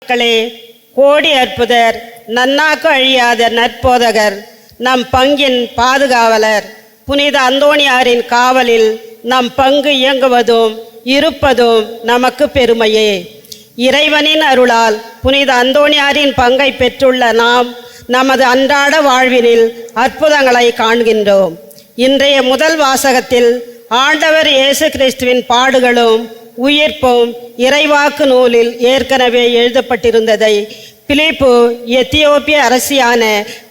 மக்களே, கோடி அற்புதர், நன்னாக்கு அழியாத நற்போதகர், நம் பங்கின் பாதுகாவலர், புனித அந்தோணியாரின் காவலில் நம் பங்கு இயங்குவதும் இருப்பதும் நமக்கு பெருமையே. இறைவனின் அருளால் புனித அந்தோணியாரின் பங்கை பெற்றுள்ள நாம் நமது அன்றாட வாழ்வினில் அற்புதங்களை காண்கின்றோம். இன்றைய முதல் வாசகத்தில் ஆண்டவர் இயேசு கிறிஸ்துவின் பாடுகளும் உயிர்ப்பும் இறைவாக்கு நூலில் ஏற்கனவே எழுதப்பட்டிருந்ததை பிலிப்பு எத்தியோப்பிய அரசியான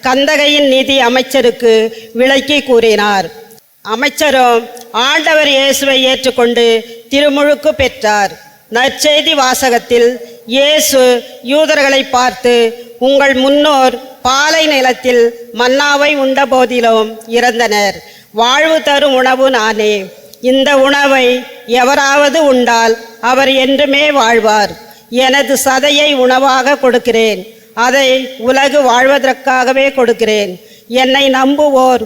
கந்தகையின் நிதி அமைச்சருக்கு விளக்கி கூறினார். அமைச்சரும் ஆண்டவர் இயேசுவை ஏற்றுக்கொண்டு திருமுழுக்கு பெற்றார். நற்செய்தி வாசகத்தில் இயேசு யூதர்களை பார்த்து, உங்கள் முன்னோர் பாலை நிலத்தில் மன்னாவை உண்ட போதிலும் இறந்தனர். வாழ்வு தரும் உணவு நானே. இந்த உணவை எவராவது உண்டால் அவர் என்றுமே வாழ்வார். எனது சதையை உணவாக கொடுக்கிறேன். அதை உலகு வாழ்வதற்காகவே கொடுக்கிறேன். என்னை நம்புவோர்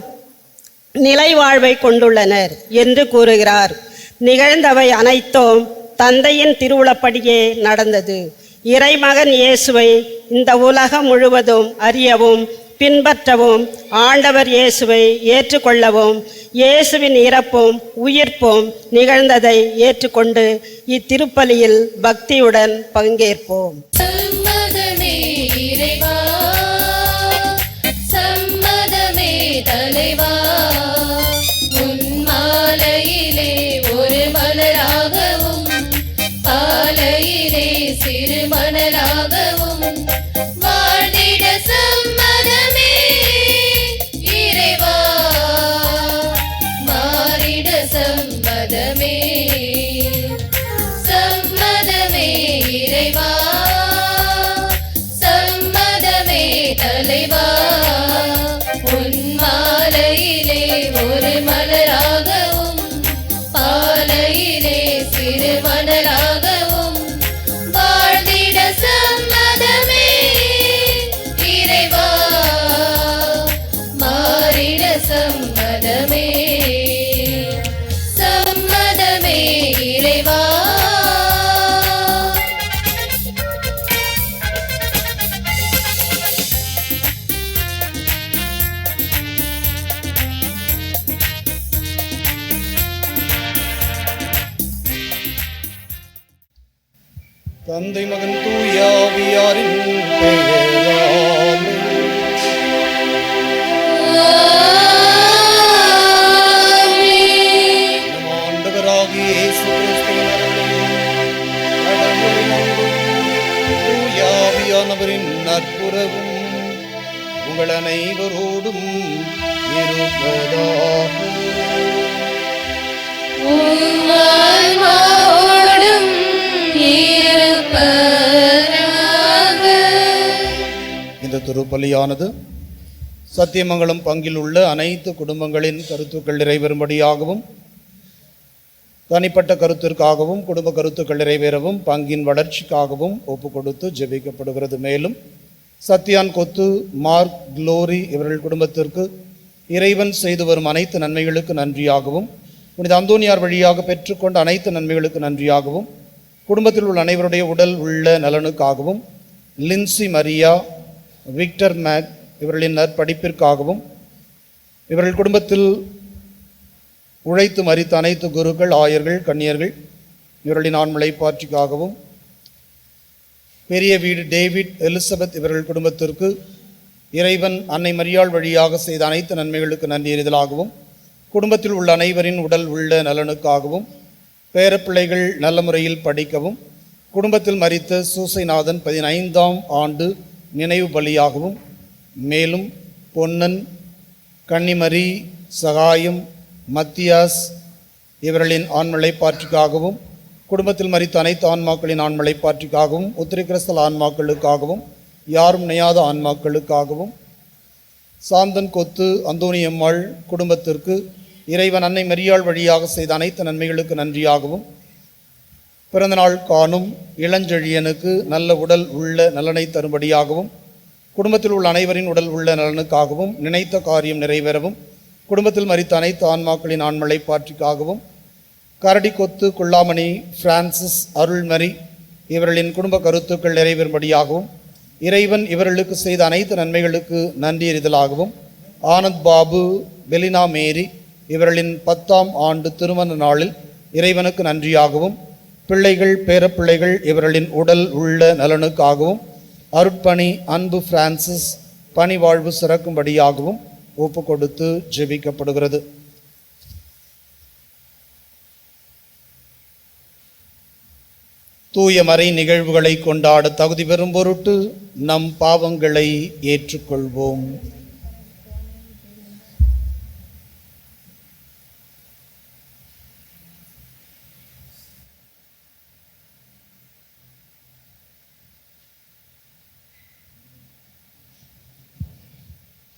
நிலை வாழ்வை கொண்டுள்ளனர் என்று கூறுகிறார். நிகழ்ந்தவை அனைத்தும் தந்தையின் திருவுளப்படியே நடந்தது. இறைமகன் இயேசுவை இந்த உலகம் முழுவதும் அறியவும் பின்பற்றவும் ஆண்டவர் இயேசுவை ஏற்றுக்கொள்ளவும் இயேசுவின் இறப்பும் உயிர்ப்பும் நிகழ்ந்ததை ஏற்றுக்கொண்டு இத்திருப்பலியில் பக்தியுடன் பங்கேற்போம். சம்மதமே இறைவா, சம்மதமே தலைவா, உன் மாலையிலே ஒரு மலராகவும் பாலையிலே சிறு மணலாகவும் வாழ்ந்திட சம்மதமே இறைவா, மாறிட சம்மதமே, சம்மதமே இறைவா, சம்மதமே தலைவா, உன் மாலையிலே ஒரு மலராகவும் பாலையிலே சிறு மணலாகவும் வாழ்ந்திட சம்மதமே இறைவா, மாறிட சம்மதமே, சம்மதமே இறைவா. தந்தை மகன் தூய ஆவியாரின் பெயராலே. நம் ஆண்டவராகிய இயேசு கிறிஸ்துவின் அருளும் கடவுளின் அன்பும் தூய ஆவியானவரின் நட்புறவும் உங்கள் அனைவரோடும் இருப்பதாக. இந்த திருப்பலியானது சத்தியமங்கலம் பங்கில் உள்ள அனைத்து குடும்பங்களின் கருத்துக்கள் நிறைவேறும்படியாகவும் தனிப்பட்ட கருத்திற்காகவும் குடும்ப கருத்துக்கள் நிறைவேறவும் பங்கின் வளர்ச்சிக்காகவும் ஒப்பு கொடுத்து ஜெபிக்கப்படுகிறது. மேலும் சத்யான் கொத்து, மார்க், குளோரி இவர்கள் குடும்பத்திற்கு இறைவன் செய்து வரும் அனைத்து நன்மைகளுக்கு நன்றியாகவும் புனித அந்தோணியார் வழியாக பெற்றுக்கொண்ட அனைத்து நன்மைகளுக்கு நன்றியாகவும் குடும்பத்தில் உள்ள அனைவருடைய உடல் உள்ள நலனுக்காகவும் லின்சி மரியா, விக்டர் மேக் இவர்களின் நற்படிப்பிற்காகவும் இவர்கள் குடும்பத்தில் உழைத்து மரித்த அனைத்து குருக்கள், ஆயர்கள், கன்னியர்கள் இவர்களின் ஆண்மலைப்பாற்றிக்காகவும் பெரிய வீடு டேவிட், எலிசபெத் இவர்கள் குடும்பத்திற்கு இறைவன் அன்னை மரியாள் வழியாக செய்த அனைத்து நன்மைகளுக்கு நன்றி எறிதலாகவும் குடும்பத்தில் உள்ள அனைவரின் உடல் உள்ள நலனுக்காகவும் பேரப்பிள்ளைகள் நல்ல முறையில் படிக்கவும் குடும்பத்தில் மரித்த சூசைநாதன் 15ஆம் ஆண்டு நினைவு பலியாகவும் மேலும் பொன்னன், கன்னிமரி, சகாயம், மத்தியாஸ் இவர்களின் ஆண்மலைப்பாற்றிக்காகவும் குடும்பத்தில் மரித்த அனைத்து ஆன்மாக்களின் ஆண்மலைப்பாற்றிக்காகவும் உத்திரிகிறிஸ்தல் ஆன்மாக்களுக்காகவும் யாரும் நினையாத ஆன்மாக்களுக்காகவும் சாந்தன் கொத்து அந்தோணியம்மாள் குடும்பத்திற்கு இறைவன் அன்னை மரியாள் வழியாக செய்த அனைத்து நன்மைகளுக்கு நன்றியாகவும் பிறந்தநாள் காணும் இளஞ்செழியனுக்கு நல்ல உடல் உள்ள நலனை தரும்படியாகவும் குடும்பத்தில் உள்ள அனைவரின் உடல் உள்ள நலனுக்காகவும் நினைத்த காரியம் நிறைவேறவும் குடும்பத்தில் மரித்த அனைத்து ஆன்மாக்களின் ஆண்மலை பாற்றிக்காகவும் கரடி கொத்து, குள்ளாமணி, பிரான்சிஸ், அருள்மரி இவர்களின் குடும்ப கருத்துக்கள் நிறைவேறும்படியாகவும் இறைவன் இவர்களுக்கு செய்த அனைத்து நன்மைகளுக்கு நன்றி எறிதலாகவும் ஆனந்த் பாபு, பெலினா மேரி இவர்களின் 10ஆம் ஆண்டு திருமண நாளில் இறைவனுக்கு நன்றியாகவும் பிள்ளைகள் பேரப்பிள்ளைகள் இவர்களின் உடல் உள்ள நலனுக்காகவும் அருட்பணி அன்பு பிரான்சிஸ் பணி வாழ்வு சிறக்கும்படியாகவும் ஒப்பு கொடுத்து ஜெபிக்கப்படுகிறது. தூய மறை நிகழ்வுகளை கொண்டாட தகுதி பெறும் பொருட்டு நம் பாவங்களை ஏற்றுக்கொள்வோம்.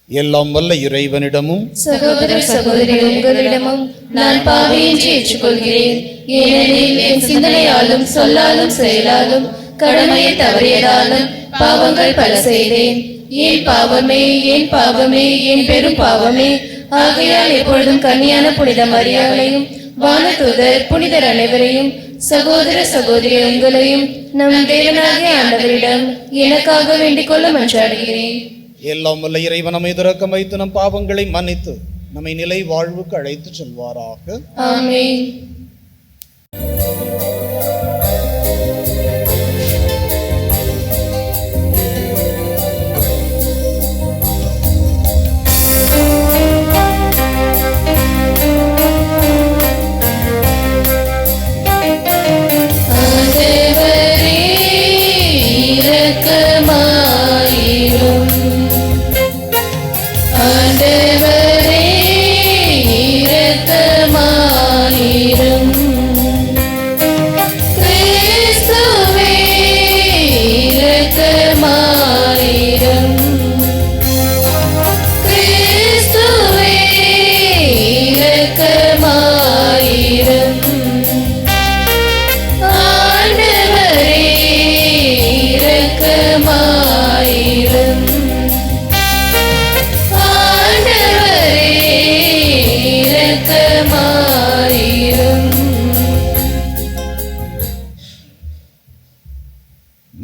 எல்லாம் வல்ல இறைவனிடமும் சகோதர சகோதரி உங்களிடமும் நான் பாவியின்றி ஏற்றுக்கொள்கிறேன். ஏனெனில் என் சிந்தனையாலும் சொல்லாலும் செயலாலும் கடமையை தவறியதாலும் பாவங்கள் பல செய்தேன். என் பாவமே என் பாவமே என் பெரும் பாவமே. ஆகையால் எப்பொழுதும் கன்னியான புனித மரியாதையும் வானதூதர் புனிதர் அனைவரையும் சகோதர சகோதரி உங்களையும் நம் தேவனாகிய ஆண்டவரிடம் எனக்காக வேண்டிக் கொள்ள மன்றாடுகிறேன். எல்லாம் வல்ல இறைவன் நம்மை இரக்கம் வைத்து நம் பாவங்களை மன்னித்து நம்மை நிலை வாழ்வுக்கு அழைத்து செல்வாராக. ஆமென்.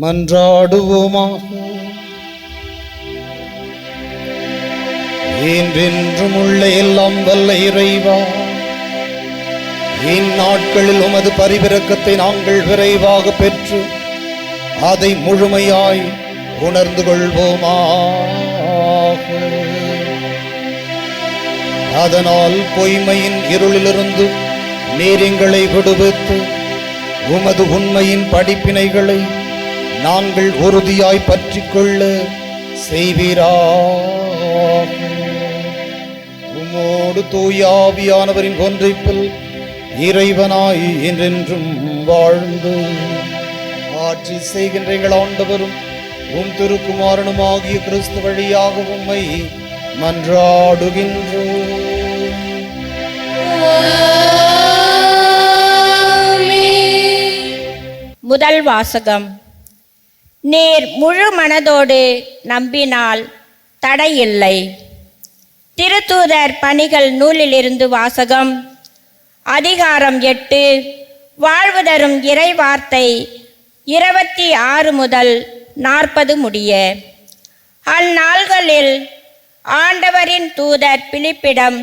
மன்றாடுவோமாக. என்றென்றும் உள்ள எல்லாம் வல்ல இறைவா, இந்நாட்களில் உமது பரிவிரக்கத்தை நாங்கள் விரைவாக பெற்று அதை முழுமையாய் உணர்ந்து கொள்வோமாக. அதனால் பொய்மையின் இருளிலிருந்து நீர் எங்களை விடுவித்து உமது உண்மையின் படிப்பினைகளை நாங்கள் உறுதியாய் பற்றிக் கொள்ள செய்வீராக. உம்மோடு தூய ஆவியானவரின் ஒன்றிப்பில் இறைவனாய் என்றென்றும் வாழ்ந்து ஆட்சி செய்கின்ற எங்கள் ஆண்டவரும் உம் திருக்குமாரனுமாகிய கிறிஸ்து வழியாக உம்மை மன்றாடுகின்றோம். முதல் வாசகம். நீர் முழு மனதோடு நம்பினால் தடையில்லை. திருத்தூதர் பணிகள் நூலிலிருந்து வாசகம். அதிகாரம் 8. வாழ்வு தரும் இறை வார்த்தை 26 முதல் 40 முடிய. அந்நாள்களில் ஆண்டவரின் தூதர் பிலிப்பிடம்,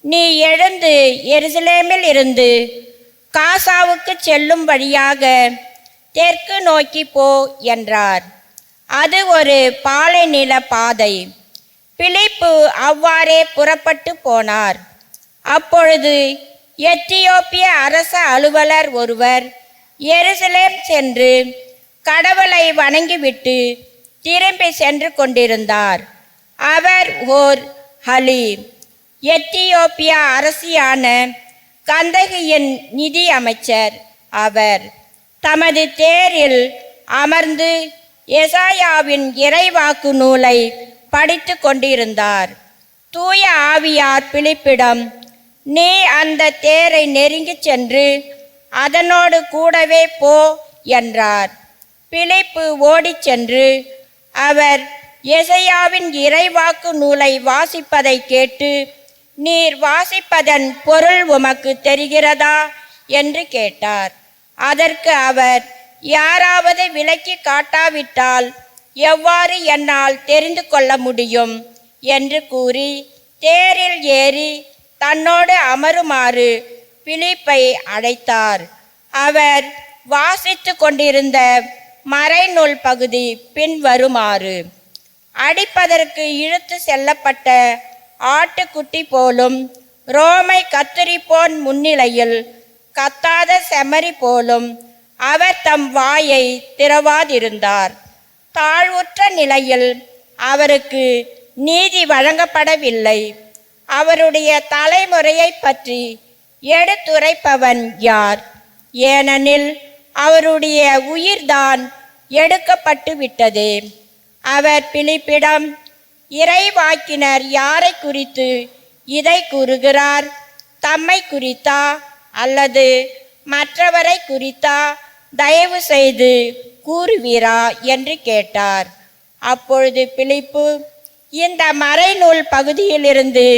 நீ எழுந்து எருசலேமில் இருந்து காசாவுக்கு செல்லும் வழியாக தெற்கு நோக்கி போ என்றார். அது ஒரு பாலைநில பாதை. பிலிப்பு அவ்வாறே புறப்பட்டு போனார். அப்பொழுது எத்தியோப்பிய அரச அலுவலர் ஒருவர் எருசலேம் சென்று கடவுளை வணங்கிவிட்டு திரும்பி சென்று கொண்டிருந்தார். அவர் ஓர் ஹலி, எத்தியோப்பியா அரசியான கந்தகியின் நிதி அமைச்சர். அவர் தமது தேரில் அமர்ந்து எசாயாவின் இறைவாக்கு நூலை படித்து கொண்டிருந்தார். தூய ஆவியார் பிலிப்பிடம், நீ அந்த தேரை நெருங்கி சென்று அதனோடு கூடவே போ என்றார். பிலிப்பு ஓடிச் சென்று அவர் எசாயாவின் இறைவாக்கு நூலை வாசிப்பதை கேட்டு, நீர் வாசிப்பதன் பொருள் உமக்கு தெரிகிறதா என்று கேட்டார். அதற்கு அவர், யாராவது விளக்கி காட்டாவிட்டால் எவ்வாறு என்னால் தெரிந்து கொள்ள முடியும் என்று கூறி தேரில் ஏறி தன்னோடு அமருமாறு பிலிப்பை அழைத்தார். அவர் வாசித்து கொண்டிருந்த மறைநூல் பகுதி பின்வருமாறு: அடிப்பதற்கு இழுத்து செல்லப்பட்ட ஆட்டுக்குட்டி போலும், ரோமை கத்தரிப்போன் முன்னிலையில் கத்தாத செமறி போலும் அவர் தம் வாயை திறவாதிருந்தார். தாழ்வுற்ற நிலையில் அவருக்கு நீதி வழங்கப்படவில்லை. அவருடைய தலைமுறையை பற்றி எடுத்துரைப்பவன் யார்? ஏனெனில் அவருடைய உயிர்தான் எடுக்கப்பட்டு விட்டது. அவர் பிலிப்பிடம், இறைவாக்கினர் யாரை குறித்து இதை கூறுகிறார்? தம்மை குறித்தா அல்லது மற்றவரை குறித்தா? தயவு செய்து கூறுவீரா என்று கேட்டார். அப்பொழுது பிலிப்பு இந்த மறைநூல் பகுதியிலிருந்து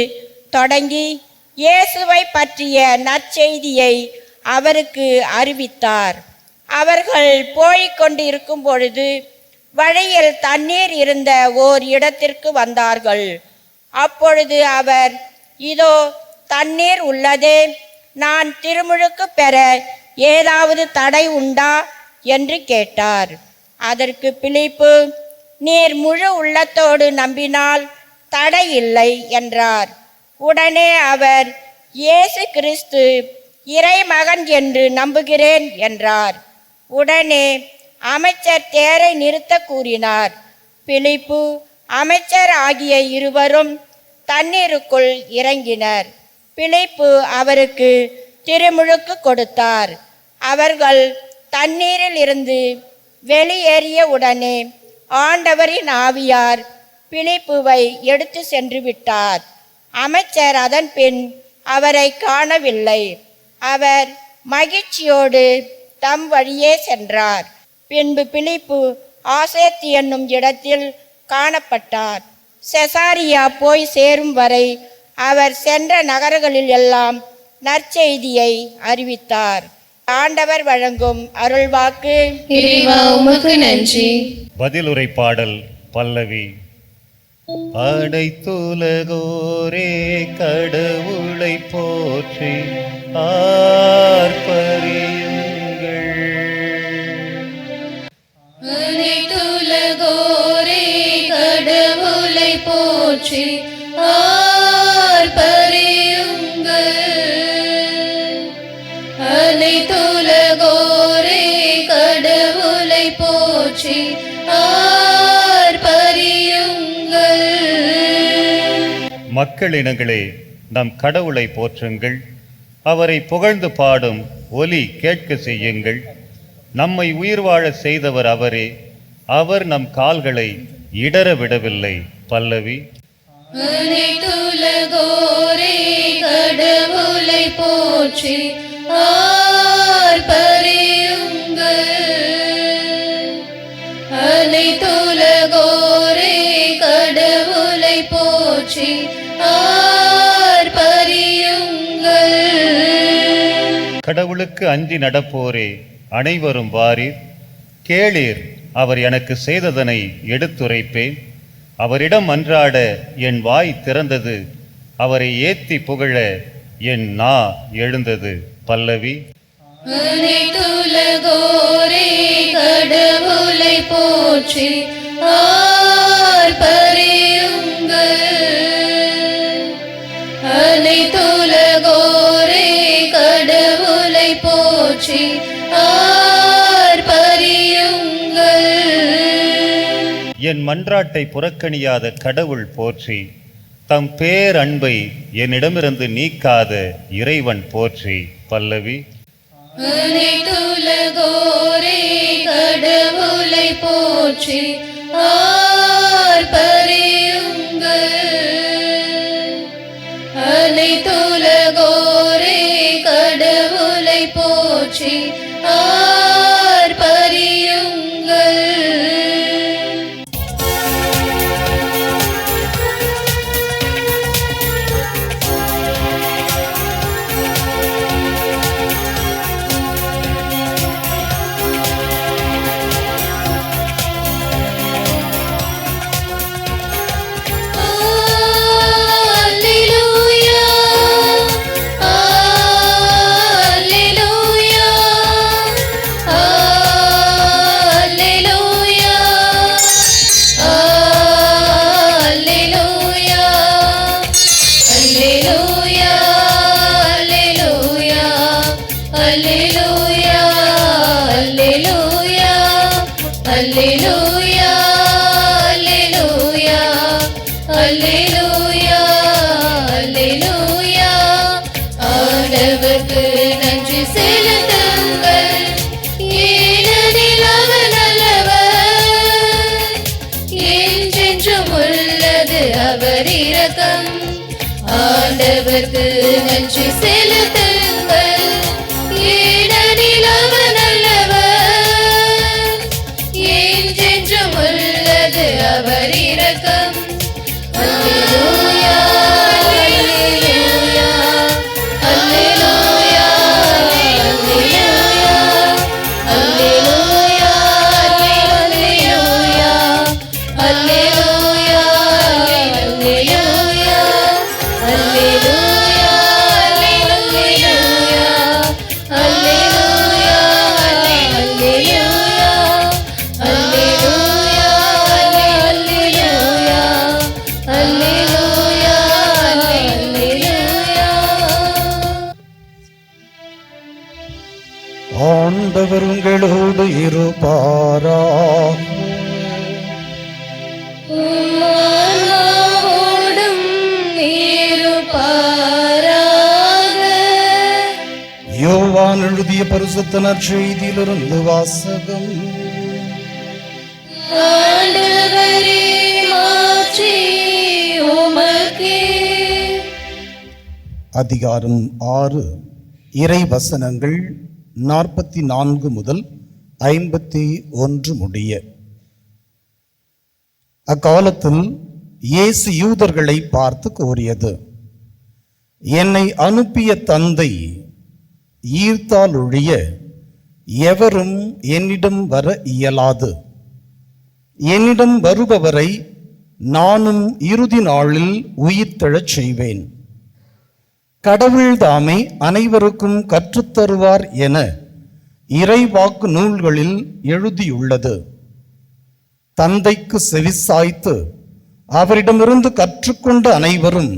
தொடங்கி இயேசுவை பற்றிய நற்செய்தியை அவருக்கு அறிவித்தார். அவர்கள் போய்கொண்டிருக்கும் பொழுது வழியில் தண்ணீர் இருந்த ஓர் இடத்திற்கு வந்தார்கள். அப்பொழுது அவர், இதோ தண்ணீர் உள்ளதே, நான் திருமுழுக்கு பெற ஏதாவது தடை உண்டா என்று கேட்டார். அதற்கு பிலிப்பு, நீர் முழு உள்ளத்தோடு நம்பினால் தடை இல்லை என்றார். உடனே அவர், இயேசு கிறிஸ்து இறைமகன் என்று நம்புகிறேன் என்றார். உடனே அமைச்சர் தேரை நிறுத்த கூறினார். பிலிப்பு, அமைச்சர் ஆகிய இருவரும் தண்ணீருக்குள் இறங்கினர். பிலிப்பு அவருக்கு திருமுழுக்கு கொடுத்தார். அவர்கள் தண்ணீரில் இருந்து வெளியேறிய உடனே ஆண்டவரின் ஆவியார் பிலிப்புவை எடுத்து சென்று விட்டார். அமைச்சர் அதன் பின் அவரை காணவில்லை. அவர் மகிழ்ச்சியோடு தம் வழியே சென்றார். பின்பு பிலிப்பு ஆசேத்து என்னும் இடத்தில் காணப்பட்டார். செசாரியா போய் சேரும் வரை அவர் சென்ற நகரங்களில் எல்லாம் நற்செய்தியை அறிவித்தார். ஆண்டவர் வழங்கும் அருள்வாக்கு. இறைவா உமக்கு நன்றி. பதிலுரை பாடல் பல்லவி. அடைத்துலகோரே கடவுளை போற்றி ஆர்ப்பரியுங்கள். அனைத்துலகோரே கடவுளை போற்றி ஆர்ப்பரியுங்கள். அனைத்துலகோரே கடவுளை போற்றி ஆர்ப்பரியுங்கள். மக்களினங்களே, நம் கடவுளை போற்றுங்கள், அவரை புகழ்ந்து பாடும் ஒலி கேட்க செய்யுங்கள். நம்மை உயிர் வாழ செய்தவர் அவரே, அவர் நம் கால்களை இடற விடவில்லை. பல்லவி. அனைத்துலகோரே கடவுளை போற்றி ஆர்ப்பரியுங்கள். அனைத்துலகோரே கடவுளை போற்றி ஆர்ப்பரியுங்கள். கடவுளுக்கு அஞ்சி நடப்போரே அனைவரும் வாரீர், கேளீர், அவர் எனக்கு செய்ததனை எடுத்துரைப்பேன். அவரிடம் அன்றாட என் வாய் திறந்தது, அவரை ஏத்தி புகழ என் நா எழுந்தது. பல்லவி. அனைத்துலகோரே கடவுளை போற்றி ஆர்ப்பரியுங்கள். அனைத்துலகோரே கடவுளை போற்றி ஆர்ப்பரியுங்கள். என் மன்றாட்டை புறக்கணியாத கடவுள் போற்றி, தம் பேரன்பை என்னிடமிருந்து நீக்காத இறைவன் போற்றி. பல்லவி. அனைத்துலகோரே கடவுளை போற்றி ஆர்ப்பரியுங்கள். அனைத்துலகோரே கடவுளை போற்றி ஆர்ப்பரியுங்கள். உள்ளது அவர் இரக்கம். ஆண்டவர்க்கு நன்றி செலுத்துங்கள், ஏனெனில் அவர் நல்லவர், என்றென்றும் உள்ளது அவர் இரக்கம். அல்லேலூயா, அல்லேலூயா, அல்லேலூயா, அல்லேலூயா, அல்லேலூயா, அல்லேலூயா, அல்லேலூயா, அல்லேலூயா, அல்லேலூயா, அல்லேலூயா, அல்லேலூயா, அல்லேலூயா, அல்லேலூயா, அல்லேலூயா, அல்லேலூயா. ஆண்டவர் உங்களோடு இருப்பாராக. உம்மாவோடும் இருப்பாராக. யோவான் எழுதிய பரிசுத்த நற்செய்தியிலிருந்து வாசகம். ஆண்டவரே, மாட்சி உமக்கே. அதிகாரம் 6, இறை வசனங்கள் 44 முதல் 51 முடிய. அக்காலத்தில் இயேசு யூதர்களை பார்த்து கூறியது, என்னை அனுப்பிய தந்தை ஈர்த்தால் ஒழிய எவரும் என்னிடம் வர இயலாது. என்னிடம் வருபவரை நானும் இறுதி நாளில் உயிர்த்தெழச் செய்வேன். கடவுள்தாமே அனைவருக்கும் கற்றுத்தருவார் என இறைவாக்கு நூல்களில் எழுதியுள்ளது. தந்தைக்கு செவிசாய்த்து அவரிடமிருந்து கற்றுக்கொண்ட அனைவரும்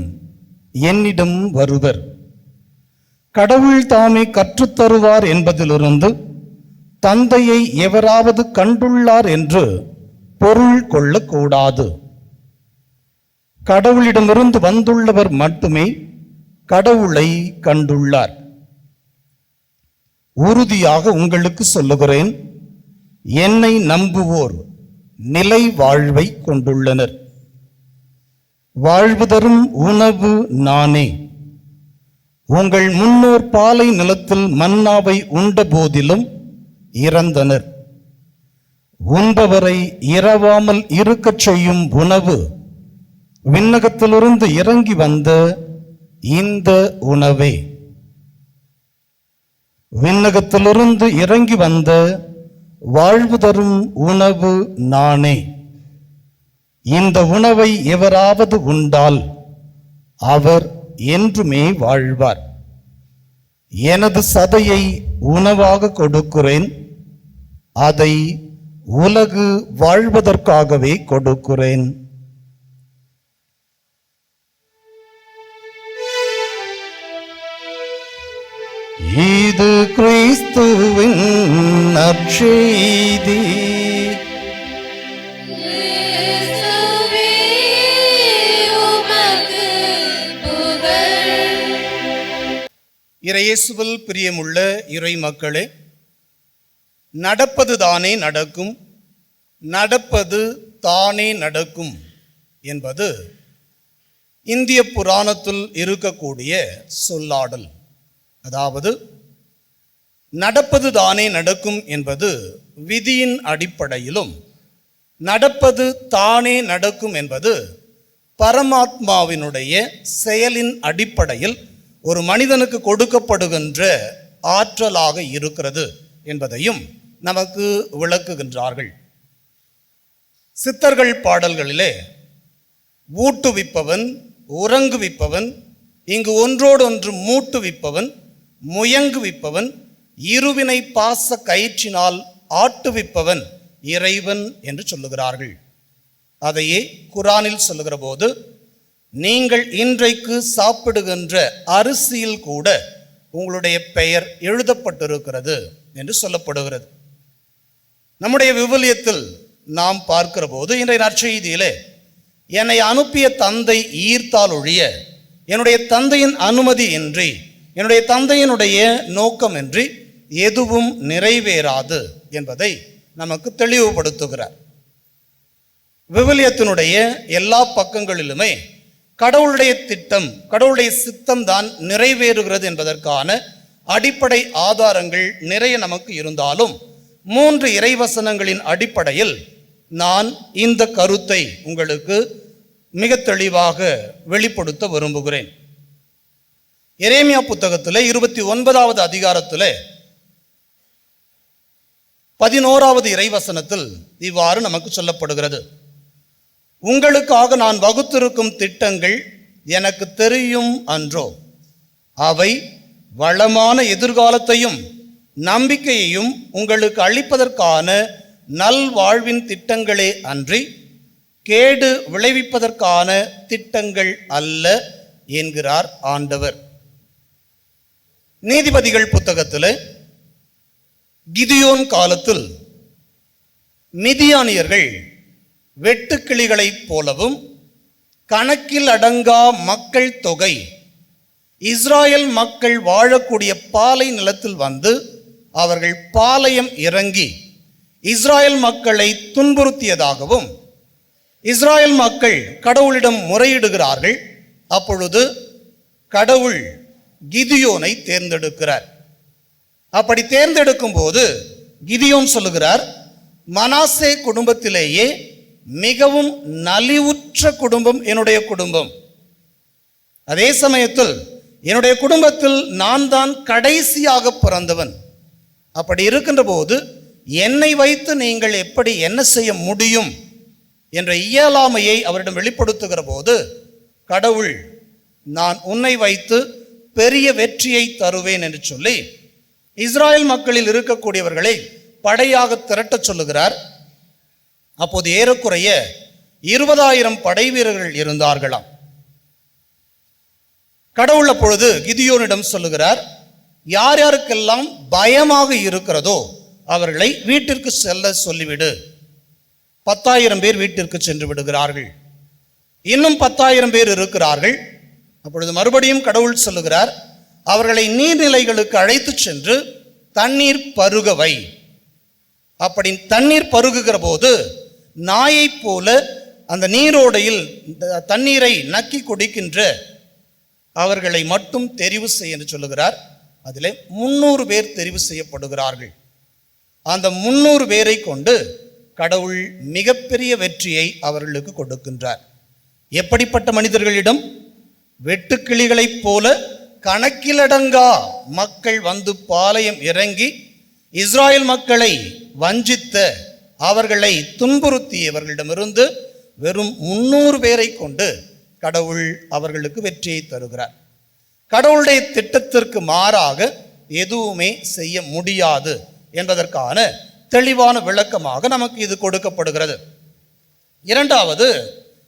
என்னிடம் வருவர். கடவுள் தாமே கற்றுத்தருவார் என்பதிலிருந்து தந்தையை எவராவது கண்டுள்ளார் என்று பொருள் கொள்ளக்கூடாது. கடவுளிடமிருந்து வந்துள்ளவர் மட்டுமே கடவுளை கண்டுள்ளார். உறுதியாக உங்களுக்கு சொல்லுகிறேன், என்னை நம்புவோர் நிலை வாழ்வை கொண்டுள்ளனர். வாழ்வு தரும் உணவு நானே. உங்கள் முன்னோர் பாலை நிலத்தில் மன்னாவை உண்ட போதிலும் இறந்தனர். உண்பவரை இரவாமல் இருக்கச் செய்யும் உணவு விண்ணகத்திலிருந்து இறங்கி வந்த இந்த உணவே. விண்ணகத்திலிருந்து இறங்கி வந்த வாழ்வு தரும் உணவு நானே. இந்த உணவை எவராவது உண்டால் அவர் என்றுமே வாழ்வார். எனது சதையை உணவாக கொடுக்கிறேன், அதை உலகு வாழ்வதற்காகவே கொடுக்கிறேன். இது கிறிஸ்துவின் நற்செய்தி. இயேசுவே, உமக்கு புகழ். இறையேசுவில் பிரியமுள்ள இறை மக்களே, நடப்பது தானே நடக்கும், நடப்பது தானே நடக்கும் என்பது இந்திய புராணத்தில் இருக்கக்கூடிய சொல்லாடல். அதாவது நடப்பது தானே நடக்கும் என்பது விதியின் அடிப்படையிலும், நடப்பது தானே நடக்கும் என்பது பரமாத்மாவினுடைய செயலின் அடிப்படையில் ஒரு மனிதனுக்கு கொடுக்கப்படுகின்ற ஆற்றலாக இருக்கிறது என்பதையும் நமக்கு விளக்குகின்றார்கள். சித்தர்கள் பாடல்களிலே ஊட்டுவிப்பவன், உறங்குவிப்பவன், இங்கு ஒன்றோடொன்று மூட்டுவிப்பவன், முயங்குவிப்பவன், இருவினை பாச கயிற்றினால் ஆட்டுவிப்பவன் இறைவன் என்று சொல்லுகிறார்கள். அதையே குரானில் சொல்லுகிற போது, நீங்கள் இன்றைக்கு சாப்பிடுகின்ற அரிசியில் கூட உங்களுடைய பெயர் எழுதப்பட்டிருக்கிறது என்று சொல்லப்படுகிறது. நம்முடைய விவிலியத்தில் நாம் பார்க்கிற போது, இன்றைய நற்செய்தியிலே என்னை அனுப்பிய தந்தை ஈர்த்தால் ஒழிய என்னுடைய தந்தையின் அனுமதி இன்றி, என்னுடைய தந்தையினுடைய நோக்கமின்றி எதுவும் நிறைவேறாது என்பதை நமக்கு தெளிவுபடுத்துகிறார். விவிலியத்தினுடைய எல்லா பக்கங்களிலுமே கடவுளுடைய திட்டம், கடவுளுடைய சித்தம் தான் நிறைவேறுகிறது என்பதற்கான அடிப்படை ஆதாரங்கள் நிறைய நமக்கு இருந்தாலும் 3 இறைவசனங்களின் அடிப்படையில் நான் இந்த கருத்தை உங்களுக்கு மிக தெளிவாக வெளிப்படுத்த விரும்புகிறேன். எரேமியா புத்தகத்தில் 29வது அதிகாரத்தில் 11வது இறைவசனத்தில் இவ்வாறு நமக்கு சொல்லப்படுகிறது: உங்களுக்காக நான் வகுத்திருக்கும் திட்டங்கள் எனக்கு தெரியும் அன்றோ? அவை வளமான எதிர்காலத்தையும் நம்பிக்கையையும் உங்களுக்கு அளிப்பதற்கான நல்வாழ்வின் திட்டங்களே அன்றி கேடு விளைவிப்பதற்கான திட்டங்கள் அல்ல என்கிறார் ஆண்டவர். நீதிபதிகள் புத்தகத்தில் கிதியோன் காலத்தில் மிதியானியர்கள் வெட்டுக்கிளிகளைப் போலவும் கணக்கில் அடங்கா மக்கள் தொகை இஸ்ராயல் மக்கள் வாழக்கூடிய பாலை நிலத்தில் வந்து அவர்கள் பாளையம் இறங்கி இஸ்ராயல் மக்களை துன்புறுத்தியதாகவும் இஸ்ராயல் மக்கள் கடவுளிடம் முறையிடுகிறார்கள். அப்பொழுது கடவுள் கிதியோனை தேர்ந்தெடுக்கிறார். அப்படி தேர்ந்தெடுக்கும் போது கிதியோன் சொல்லுகிறார், மனாசே குடும்பத்திலேயே மிகவும் நலிவுற்ற குடும்பம் என்னுடைய குடும்பம். அதே சமயத்தில் என்னுடைய குடும்பத்தில் நான் தான் கடைசியாக பிறந்தவன். அப்படி இருக்கின்ற போது என்னை வைத்து நீங்கள் எப்படி என்ன செய்ய முடியும் என்ற இயலாமையை அவரிடம் வெளிப்படுத்துகிற போது கடவுள், நான் உன்னை வைத்து பெரிய வெற்றியை தருவேன் என்று சொல்லி இஸ்ராயல் மக்களில் இருக்கக்கூடியவர்களை படையாக திரட்டச் சொல்லுகிறார். அப்போது ஏறக்குறைய 20,000 படை வீரர்கள் இருந்தார்களாம். கடவுள் அப்பொழுது கிதியோனிடம் சொல்லுகிறார், யார் யாருக்கெல்லாம் பயமாக இருக்கிறதோ அவர்களை வீட்டிற்கு செல்ல சொல்லிவிடு. 10,000 பேர் வீட்டிற்கு சென்று விடுகிறார்கள். இன்னும் 10,000 பேர் இருக்கிறார்கள். அப்பொழுது மறுபடியும் கடவுள் சொல்லுகிறார், அவர்களை நீர்நிலைகளுக்கு அழைத்து சென்று தண்ணீர் பருகவை. அப்படி தண்ணீர் பருகுகிற போது நாயை போல அந்த நீரோடையில் தண்ணீரை நக்கி குடிக்கின்ற அவர்களை மட்டும் தெரிவு செய்ய என்று சொல்லுகிறார். அதிலே 300 பேர் தெரிவு செய்யப்படுகிறார்கள். அந்த 300 பேரை கொண்டு கடவுள் மிகப்பெரிய வெற்றியை அவர்களுக்கு கொடுக்கின்றார். எப்படிப்பட்ட மனிதர்களிடம்? வெட்டுக்கிளிகளைப் போல கணக்கிலடங்கா மக்கள் வந்து பாளையம் இறங்கி இஸ்ராயல் மக்களை வஞ்சித்த, அவர்களை துன்புறுத்தியவர்களிடமிருந்து வெறும் 300 பேரை கொண்டு கடவுள் அவர்களுக்கு வெற்றியை தருகிறார். கடவுளுடைய திட்டத்திற்கு மாறாக எதுவுமே செய்ய முடியாது என்பதற்கான தெளிவான விளக்கமாக நமக்கு இது கொடுக்கப்படுகிறது. இரண்டாவது,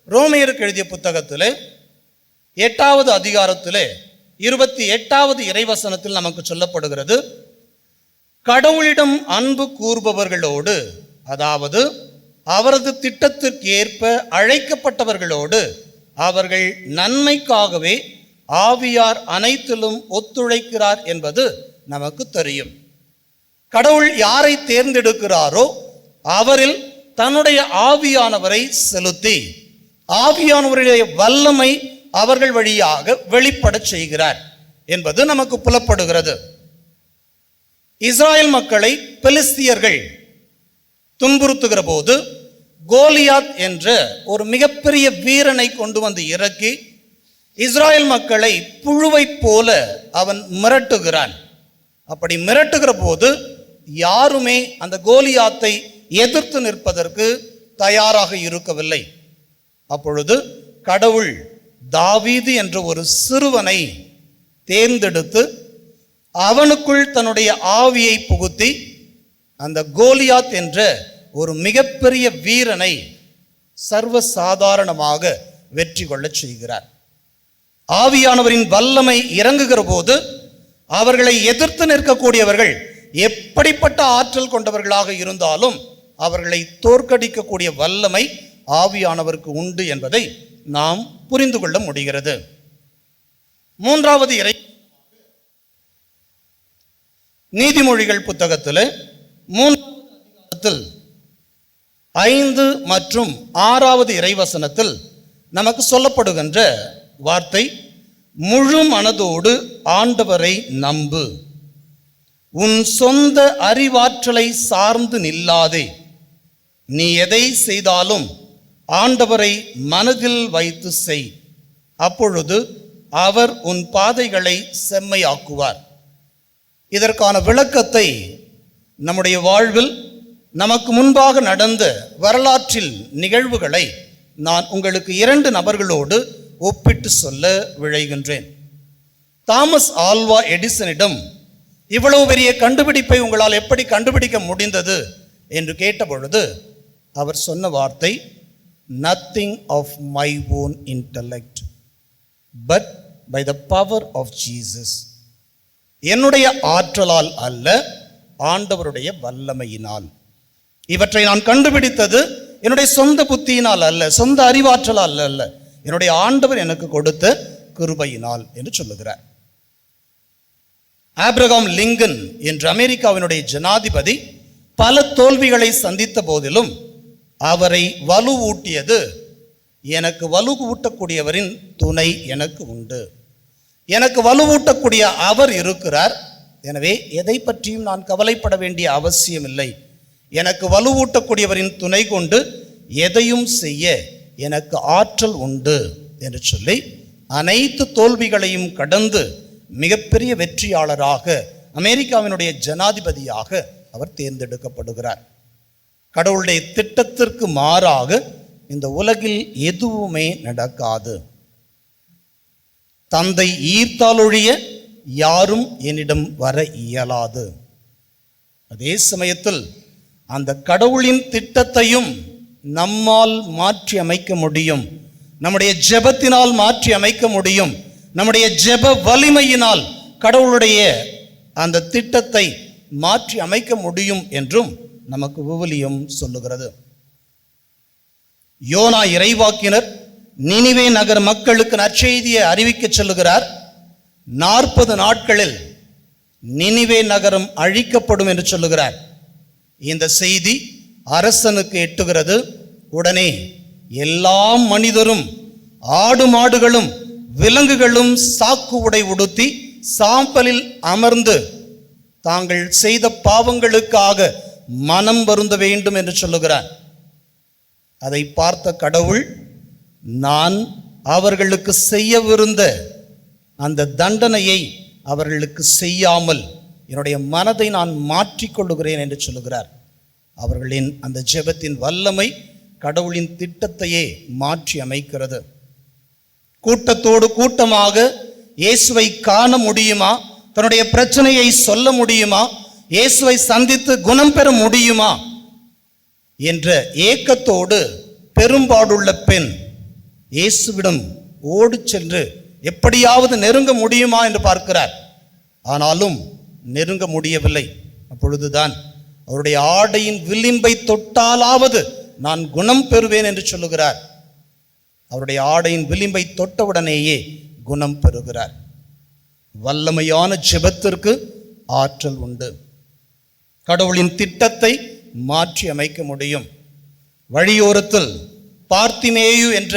ரோமையருக்கு எழுதிய புத்தகத்திலே 8வது அதிகாரத்திலே 28வது இறைவசனத்தில் நமக்கு சொல்லப்படுகிறது, கடவுளிடம் அன்பு கூறுபவர்களோடு, அதாவது அவரது திட்டத்திற்கு ஏற்ப அழைக்கப்பட்டவர்களோடு அவர்கள் நன்மைக்காகவே ஆவியார் அனைத்திலும் ஒத்துழைக்கிறார் என்பது நமக்கு தெரியும். கடவுள் யாரை தேர்ந்தெடுக்கிறாரோ அவரில் தன்னுடைய ஆவியானவரை செலுத்தி ஆவியானவருடைய வல்லமை அவர்கள் வழியாக வெளிப்பட செய்கிறார் என்பது நமக்கு புலப்படுகிறது. இஸ்ராயல் மக்களை பெலிஸ்தியர்கள் துன்புறுத்துகிற போது கோலியாத் என்ற ஒரு மிகப்பெரிய வீரனை கொண்டு வந்து இறக்கி இஸ்ராயல் மக்களை புழுவை போல அவன் மிரட்டுகிறான். அப்படி மிரட்டுகிற போது யாருமே அந்த கோலியாத்தை எதிர்த்து நிற்பதற்கு தயாராக இருக்கவில்லை. அப்பொழுது கடவுள் தாவீது என்ற ஒரு சிறுவனை தேர்ந்தெடுத்து அவனுக்குள் தன்னுடைய ஆவியை புகுத்தி அந்த கோலியாத் என்ற ஒரு மிகப்பெரிய வீரனை சர்வசாதாரணமாக வெற்றி கொள்ளச் செய்கிறார். ஆவியானவரின் வல்லமை இறங்குகிற போது அவர்களை எதிர்த்து நிற்கக்கூடியவர்கள் எப்படிப்பட்ட ஆற்றல் கொண்டவர்களாக இருந்தாலும் அவர்களை தோற்கடிக்கக்கூடிய வல்லமை ஆவியானவருக்கு உண்டு என்பதை நாம் புரிந்து கொள்ள முடிகிறது. மூன்றாவது இறை நீதிமொழிகள் புத்தகத்தில் 3வது அதிகாரத்தில் 5 மற்றும் 6வது இறைவசனத்தில் நமக்கு சொல்லப்படுகின்ற வார்த்தை, முழு மனதோடு ஆண்டவரை நம்பு, உன் சொந்த அறிவாற்றலை சார்ந்து நில்லாதே, நீ எதை செய்தாலும் ஆண்டவரை மனதில் வைத்து செய், அப்பொழுது அவர் உன் பாதைகளை செம்மையாக்குவார். இதற்கான விளக்கத்தை நம்முடைய வாழ்வில் நமக்கு முன்பாக நடந்த வரலாற்றில் நிகழ்வுகளை நான் உங்களுக்கு 2 நபர்களோடு ஒப்பிட்டு சொல்ல விழைகின்றேன். தாமஸ் ஆல்வா எடிசனிடம் இவ்வளவு பெரிய கண்டுபிடிப்பை உங்களால் எப்படி கண்டுபிடிக்க முடிந்தது என்று கேட்டபொழுது அவர் சொன்ன வார்த்தை, nothing of my own intellect but by the power of Jesus. என்னுடைய ஆற்றலால் அல்ல, ஆண்டவருடைய வல்லமையினால். இவற்றை நான் கண்டுபிடித்தது என்னுடைய சொந்த புத்தியினால் அல்ல, சொந்த அறிவாற்றலால் அல்ல, என்னுடைய ஆண்டவர் எனக்கு கொடுத்த கிருபையினால் என்று சொல்லுகிறார். ஆப்ரகாம் லிங்கன் என்ற அமெரிக்காவினுடைய ஜனாதிபதி பல தோல்விகளை சந்தித்த போதிலும் அவரை வலுவூட்டியது, எனக்கு வலுவூட்டக்கூடியவரின் துணை எனக்கு உண்டு, எனக்கு வலுவூட்டக்கூடிய அவர் இருக்கிறார், எனவே எதை பற்றியும் நான் கவலைப்பட வேண்டிய அவசியம் இல்லை, எனக்கு வலுவூட்டக்கூடியவரின் துணை கொண்டு எதையும் செய்ய எனக்கு ஆற்றல் உண்டு என்று சொல்லி அனைத்து தோல்விகளையும் கடந்து மிகப்பெரிய வெற்றியாளராக, அமெரிக்காவினுடைய ஜனாதிபதியாக அவர் தேர்ந்தெடுக்கப்படுகிறார். கடவுளுடைய திட்டத்திற்கு மாறாக இந்த உலகில் எதுவுமே நடக்காது. தந்தை ஈர்த்தாலொழிய யாரும் என்னிடம் வர இயலாது. அதே சமயத்தில் அந்த கடவுளின் திட்டத்தையும் நம்மால் மாற்றி அமைக்க முடியும், நம்முடைய ஜெபத்தினால் மாற்றி அமைக்க முடியும், நம்முடைய ஜெப வலிமையினால் கடவுளுடைய அந்த திட்டத்தை மாற்றி அமைக்க முடியும் என்றும் நமக்கு விவிலியம் சொல்லுகிறது. யோனா இறைவாக்கினர் நினிவே நகர் மக்களுக்கு நற்செய்தியை அறிவிக்க சொல்லுகிறார். 40 நாட்களில் நினிவே நகரம் அழிக்கப்படும் என்று சொல்லுகிறார். இந்த செய்தி அரசனுக்கு எட்டுகிறது. உடனே எல்லா மனிதரும், ஆடு மாடுகளும் விலங்குகளும் சாக்கு உடை உடுத்தி சாம்பலில் அமர்ந்து தாங்கள் செய்த பாவங்களுக்காக மனம் வருந்த வேண்டும் என்று சொல்லுகிறார். அதை பார்த்த கடவுள், நான் அவர்களுக்கு செய்யவிருந்த அந்த தண்டனையை அவர்களுக்கு செய்யாமல் என்னுடைய மனதை நான் மாற்றிக்கொள்ளுகிறேன் என்று சொல்லுகிறார். அவர்களின் அந்த ஜெபத்தின் வல்லமை கடவுளின் திட்டத்தையே மாற்றி அமைக்கிறது. கூட்டத்தோடு கூட்டமாக இயேசுவை காண முடியுமா? தன்னுடைய பிரச்சனையை சொல்ல முடியுமா? இயேசுவை சந்தித்து குணம் பெற முடியுமா என்ற ஏக்கத்தோடு பெரும்பாடுள்ள பெண் இயேசுவிடம் ஓடு சென்று எப்படியாவது நெருங்க முடியுமா என்று பார்க்கிறார். ஆனாலும் நெருங்க முடியவில்லை. அப்பொழுதுதான் அவருடைய ஆடையின் விளிம்பை தொட்டாலாவது நான் குணம் பெறுவேன் என்று சொல்லுகிறார். அவருடைய ஆடையின் விளிம்பை தொட்டவுடனேயே குணம் பெறுகிறார். வல்லமையான ஜெபத்திற்கு ஆற்றல் உண்டு. கடவுளின் திட்டத்தை மாற்றி அமைக்க முடியும். வழியோரத்தில் பார்த்திமேயு என்ற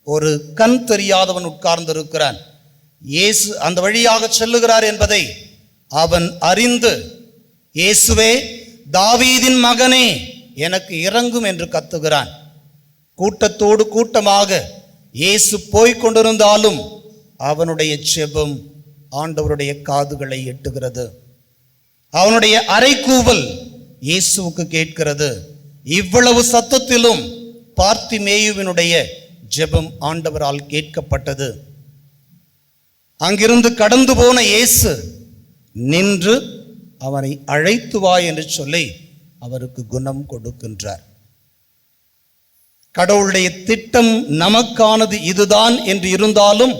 ஒரு கண் தெரியாதவன் உட்கார்ந்திருக்கிறான். இயேசு அந்த வழியாக செல்லுகிறார் என்பதை அவன் அறிந்து, இயேசுவே, தாவீதின் மகனே, எனக்கு இரங்கும் என்று கத்துகிறான். கூட்டத்தோடு கூட்டமாக இயேசு போய்க் கொண்டிருந்தாலும் அவனுடைய ஜெபம் ஆண்டவருடைய காதுகளை எட்டுகிறது. அவனுடைய அறைகூவல் இயேசுவுக்கு கேட்கிறது. இவ்வளவு சத்தத்திலும் பார்த்திமேயுவினுடைய ஜெபம் ஆண்டவரால் கேட்கப்பட்டது. அங்கிருந்து கடந்து போன இயேசு நின்று அவனை அழைத்து வா என்று சொல்லி அவருக்கு குணம் கொடுக்கின்றார். கடவுளுடைய திட்டம் நமக்கானது இதுதான் என்று இருந்தாலும்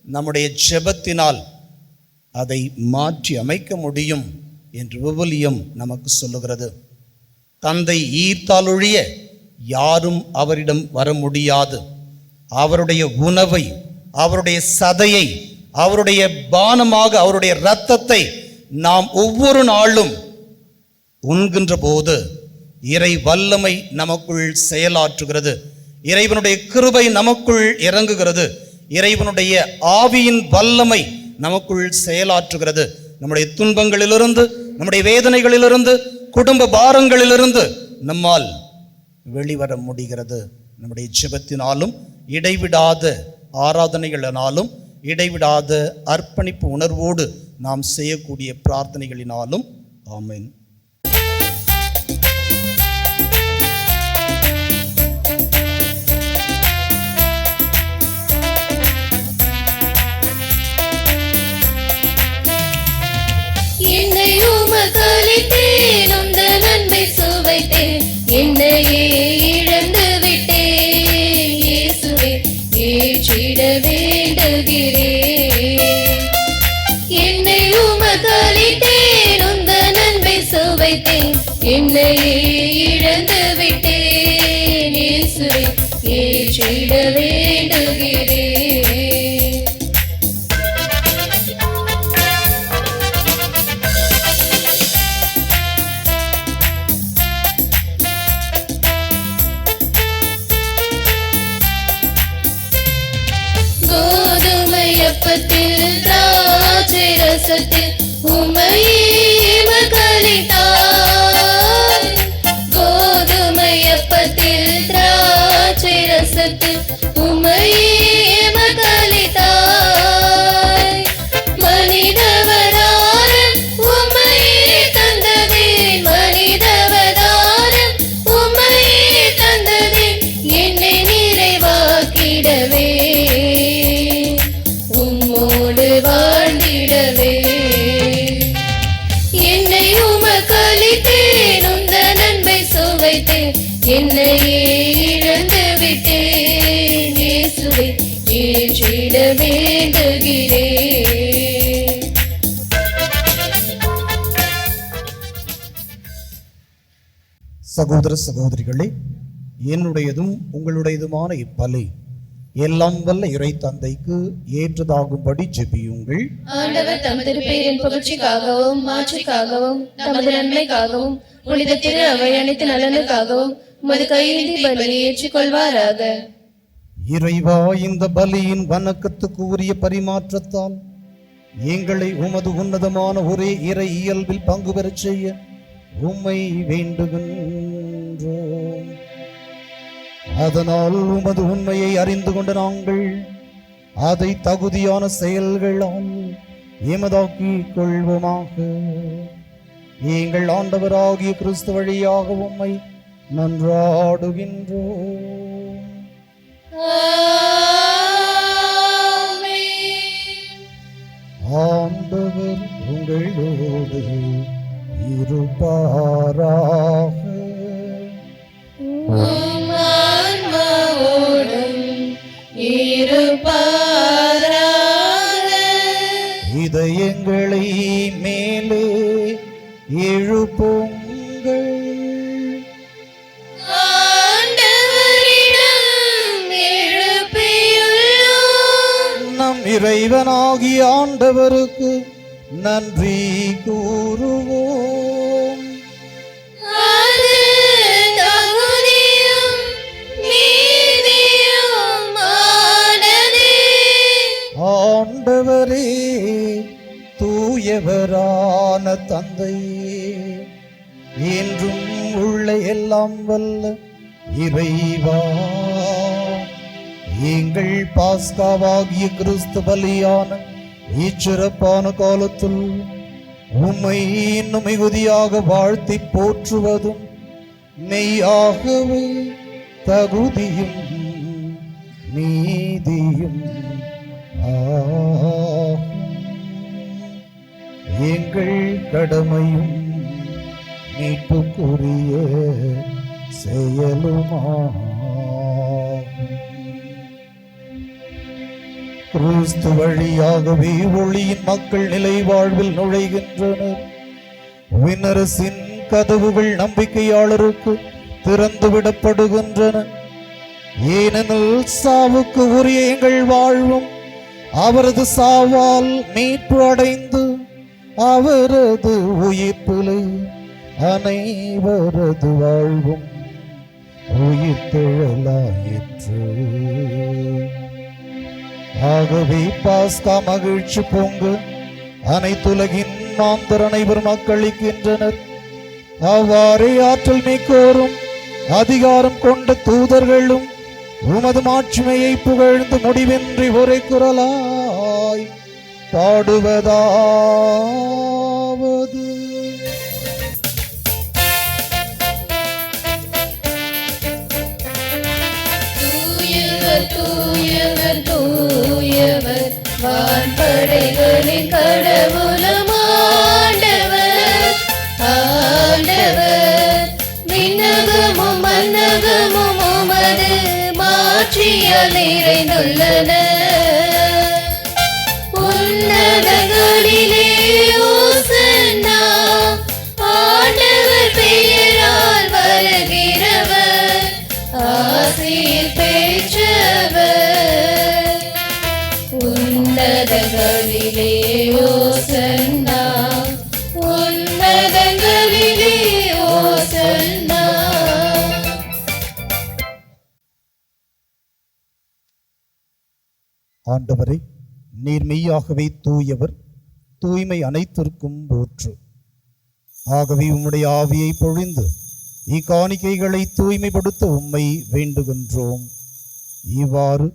நம்முடைய ஜெபத்தினால் அதை மாற்றி அமைக்க முடியும் என்று விவிலியம் நமக்கு சொல்லுகிறது. தந்தை ஈர்த்தாலொழிய யாரும் அவரிடம் வர முடியாது. அவருடைய உணவை, அவருடைய சதையை, அவருடைய பானமாக அவருடைய இரத்தத்தை நாம் ஒவ்வொரு நாளும் உண்கின்ற போது இறை வல்லமை நமக்குள் செயலாற்றுகிறது. இறைவனுடைய கிருபை நமக்குள் இறங்குகிறது. இறைவனுடைய ஆவியின் வல்லமை நமக்குள் செயலாற்றுகிறது. நம்முடைய துன்பங்களிலிருந்து, நம்முடைய வேதனைகளிலிருந்து, குடும்ப பாரங்களிலிருந்து நம்மால் வெளிவர முடிகிறது. நம்முடைய ஜெபத்தினாலும், இடைவிடாத ஆராதனைகளினாலும், இடைவிடாத அர்ப்பணிப்பு உணர்வோடு நாம் செய்யக்கூடிய பிரார்த்தனைகளினாலும். ஆமென். என்னை உமக்களித்தேன், உந்த நன்மை சுவைத்தேன், என்னையே இழந்து விட்டேன். இயேசுவே ஏற்றிட வேண்டுகிறேன். என்னை உமக்களித்தேன், உந்த நன்மை சுவைத்தேன், என்னையே இழந்து விட்டேன். இயேசுவே ஏற்றிட வேண்டுகிறேன். கோதுமை அப்பத்தில் திராட்சை ரசத்தில் உம்மையே மகளித்தாய். கோதுமை அப்பத்தில் திராட்சை ரசத்தில் உம்மையே மகளித்தாய். மனிதவதாரம் உம்மையே தந்ததேன், மனிதவதாரம் உம்மையே தந்ததேன், என்னை நிறைவாக்கிடவே, உம்மோடு வாழ்ந்திடவே. என்னை உமக்களித்தேன், உந்த நன்மை சுவைத்தேன், என்னையே இழந்து விட்டேன். இயேசுவே ஏற்றிட வேண்டுகிறேன். சகோதர சகோதரிகளே, என்னுடையதும் உங்களுடையதுமான இப்பலி எல்லாம் வல்ல இறை தந்தைக்கு ஏற்றதாகும்படி ஜெபியுங்கள். ஆண்டவர் தம் திருப்பெயரின் புகழ்ச்சிக்காகவும் மாட்சிக்காகவும் தமது நன்மைக்காகவும் புனித திரு அவை அனைத்து நலனுக்காகவும் உமது கையேந்தி பலியை ஏற்றுக்கொள்வாராக. இறைவா, இந்த பலியின் வணக்கத்துக்கு உரிய பரிமாற்றத்தால் எங்களை உமது உன்னதமான ஒரே இறை இயல்பில் பங்கு பெறச் செய்ய உம்மை வேண்டுகின்றோம். அதனால் உமது உண்மையை அறிந்து கொண்ட நாங்கள் அதை தகுதியான செயல்களால் எமதாக்கிக் கொள்வோமாக. எங்கள் ஆண்டவராகிய கிறிஸ்து வழியாக உம்மை மன்றாடுகின்றோம். ஆண்டவர் உங்களோடு இருப்பாராக. இதயங்களை மேலே எழுப்புங்கள். நம் இறைவனாகிய ஆண்டவருக்கு நன்றி கூறுவோம். ஆண்டவரே, தூயவரான தந்தையே, என்றும் உள்ள எல்லாம் வல்ல இறைவா, எங்கள் பாஸ்காவாகிய கிறிஸ்து பலியான இச்சிறப்பான காலத்தில் உம்மை இன்னும் மிகுதியாக வாழ்த்தி போற்றுவதும் மெய்யாகவே தகுதியும் நீதியும் ஆகும். எங்கள் கடமையும் மீட்புக்குரிய செயலுமாகும். கிறிஸ்து வழியாகவே ஒளியின் மக்கள் நிலை வாழ்வில் நுழைகின்றனர். விண்ணரசின் கதவுகள் நம்பிக்கையாளருக்கு திறந்து விடப்படுகின்றன. ஏனெனில் சாவுக்கு உரிய எங்கள் வாழ்வும் அவரது சாவால் மீட்பு அடைந்து அவரது உயிர்ப்பிலை அனைவரது வாழ்வும் உயிர் தெழலாயிற்று. ஆகவே பாஸ்கா மகிழ்ச்சி பொங்க அனைத்துலகின் மாந்தர் அனைவரும் மக்களிக்கின்றனர். அவ்வாறே ஆற்றல் மிக்கோரும் அதிகாரம் கொண்ட தூதர்களும் உமது மாட்சிமையை புகழ்ந்து முடிவின்றி ஒரே குரலாய் பாடுவதாவது: தூயவர் தூயவர் தூயவர் வான்படைகளின் கடவுளும் ஆண்டவர். ஆண்டவர் விண்ணகமும் மன்னகமும் உமது மாட்சியால் நிறைந்துள்ளன. உன்னதங்களிலே ஓசன்னா, ஆண்டவர் பெயரால் வருகிறவர் ஆசீர் பெற்றவர். உன்னதங்களிலே ஓசன்னா, உன்னதங்களிலே ஓசன்னா. ஆண்டவரே, நீர் மெய்யாகவே தூயவர், தூய்மை அனைத்திற்கும் ஊற்று. ஆகவே உம்முடைய ஆவியை பொழிந்து இக்காணிக்கைகளை தூய்மைப்படுத்த உம்மை வேண்டுகின்றோம். இவ்வாறு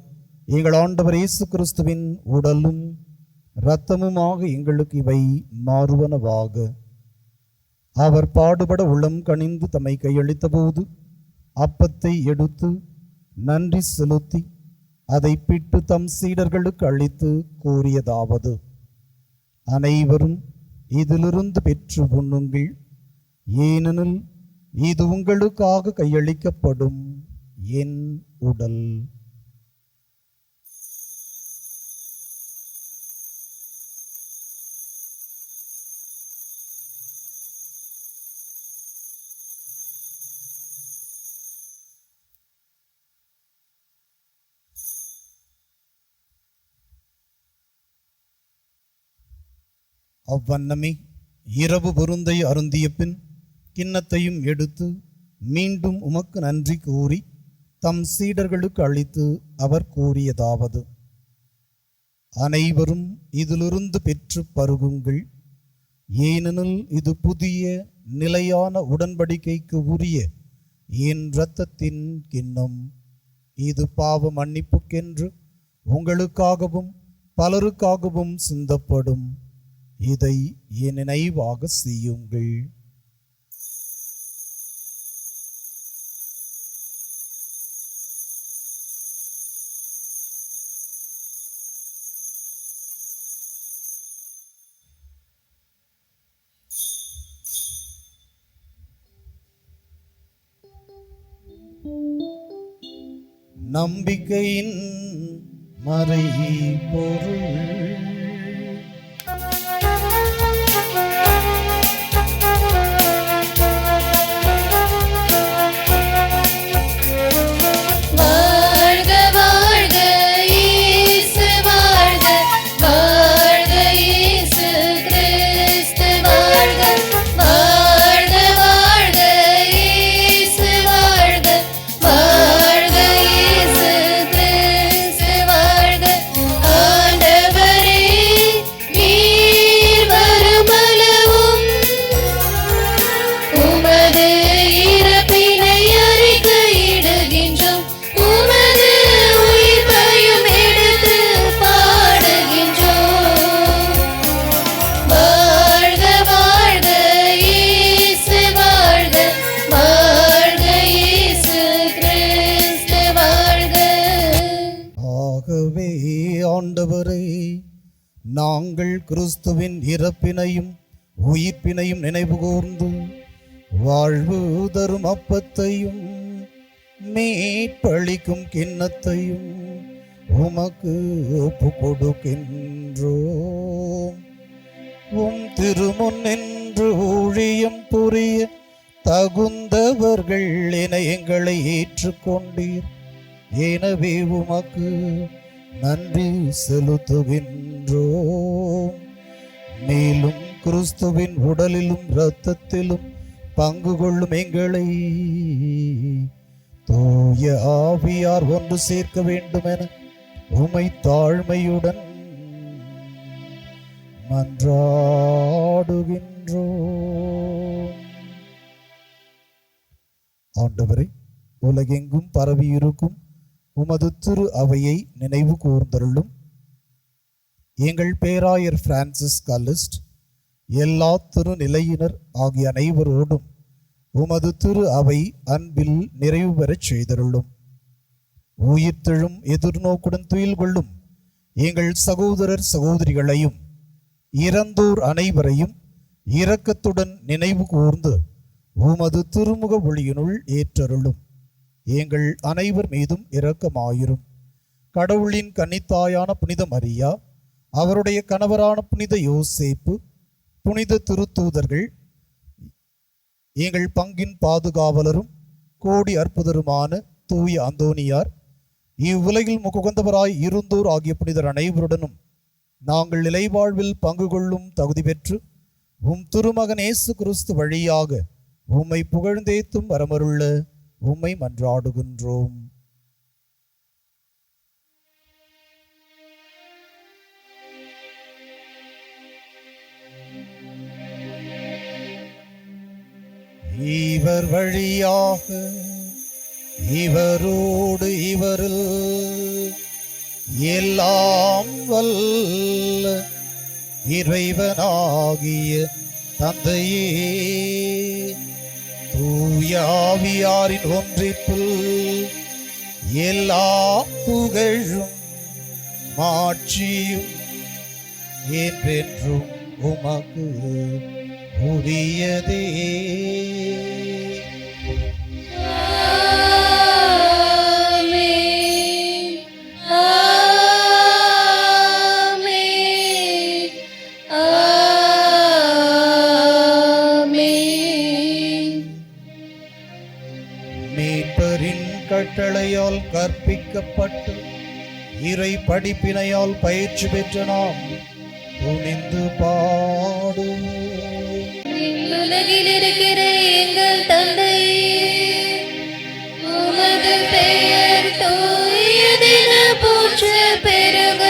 எங்கள் ஆண்டவர் இயேசு கிறிஸ்துவின் உடலும் இரத்தமுமாக எங்களுக்கு இவை மாறுவனவாக. அவர் பாடுபட உள்ளம் கனிந்து தம்மை கையளித்த போது அப்பத்தை எடுத்து நன்றி செலுத்தி அதை பிட்டு தம் சீடர்களுக்கு அளித்து கூறியதாவது: அனைவரும் இதிலிருந்து பெற்று உண்ணுங்கள், ஏனெனில் இது உங்களுக்காக கையளிக்கப்படும் என் உடல். அவ்வண்ணமே இரவு விருந்தை அருந்திய பின் கிண்ணத்தையும் எடுத்து மீண்டும் உமக்கு நன்றி கூறி தம் சீடர்களுக்கு அளித்து அவர் கூறியதாவது: அனைவரும் இதிலிருந்து பெற்று பருகுங்கள், ஏனெனில் இது புதிய நிலையான உடன்படிக்கைக்கு உரிய என் இரத்தத்தின் கிண்ணம். இது பாவ மன்னிப்புக்கென்று உங்களுக்காகவும் பலருக்காகவும் சிந்தப்படும். இதை என் நினைவாக செய்யுங்கள். நம்பிக்கையின் மறை பொருள். ஆண்டவரே, நாங்கள் கிறிஸ்துவின் இறப்பினையும் உயிர்ப்பினையும் நினைவுகூர்ந்து வாழ்வு தரும் அப்பத்தையும் மீட்பளிக்கும் கிண்ணத்தையும் உமக்கு ஒப்பு கொடுக்கின்றோம். உம் திருமுன் நின்று ஊழியம் புரிய தகுந்தவர்கள் என எங்களை ஏற்றுக்கொண்டீர். எனவே உமக்கு நன்றி செலுத்துகின்றோம். மேலும் கிறிஸ்துவின் உடலிலும் இரத்தத்திலும் பங்கு கொள்ளும் எங்களை தூய ஆவியார் ஒன்று சேர்க்க வேண்டும் என உமை தாழ்மையுடன் மன்றாடுகின்றோம். ஆண்டவரே, உலகெங்கும் பரவியிருக்கும் உமது திரு அவையை நினைவு கூர்ந்தருளும். எங்கள் பேராயர் பிரான்சிஸ் கலிஸ்ட், எல்லா திருநிலையினர் ஆகிய அனைவரோடும் உமது திரு அவை அன்பில் நிறைவு பெறச் செய்தருளும். உயிர்த்தெழும் எதிர்நோக்குடன் துயில் கொள்ளும் எங்கள் சகோதரர் சகோதரிகளையும் இறந்தோர் அனைவரையும் இரக்கத்துடன் நினைவு கூர்ந்து உமது திருமுக ஒளியினுள் ஏற்றருளும். எங்கள் அனைவர் மீதும் இரக்கமாயிரும். கடவுளின் கன்னித்தாயான புனித மரியா, அவருடைய கணவரான புனித யோசேப்பு, புனித திருத்தூதர்கள், எங்கள் பங்கின் பாதுகாவலரும் கோடி அற்புதருமான தூய அந்தோனியார், இவ்வுலகில் முகந்தவராய் இருந்தோர் ஆகிய புனிதர் அனைவருடனும் நாங்கள் நிலைவாழ்வில் பங்கு கொள்ளும் தகுதி பெற்று உம் திருமகன் இயேசு கிறிஸ்து வழியாக உம்மை புகழ்ந்தேத்தும் வரமருள்ள உம்மை மன்றாடுகின்றோம். இவர் வழியாக இவரோடு இவரில் எல்லாம் வல்ல இறைவனாகிய தந்தையே, தூய ஆவியாரின் ஒன்றிப்பில் எல்லா புகழும் மாட்சியும் என்றென்றும் உமக்கு உரியதே. கட்டளையால் கற்பிக்கப்பட்டு இறை படிப்பினையால் பயிற்சி பெற்ற நாம் துணிந்து பாடுவோம். உலகில் இருக்கிற எங்கள் தந்தையே, உமது பெயர் தூயதென போற்றப் பெறுக.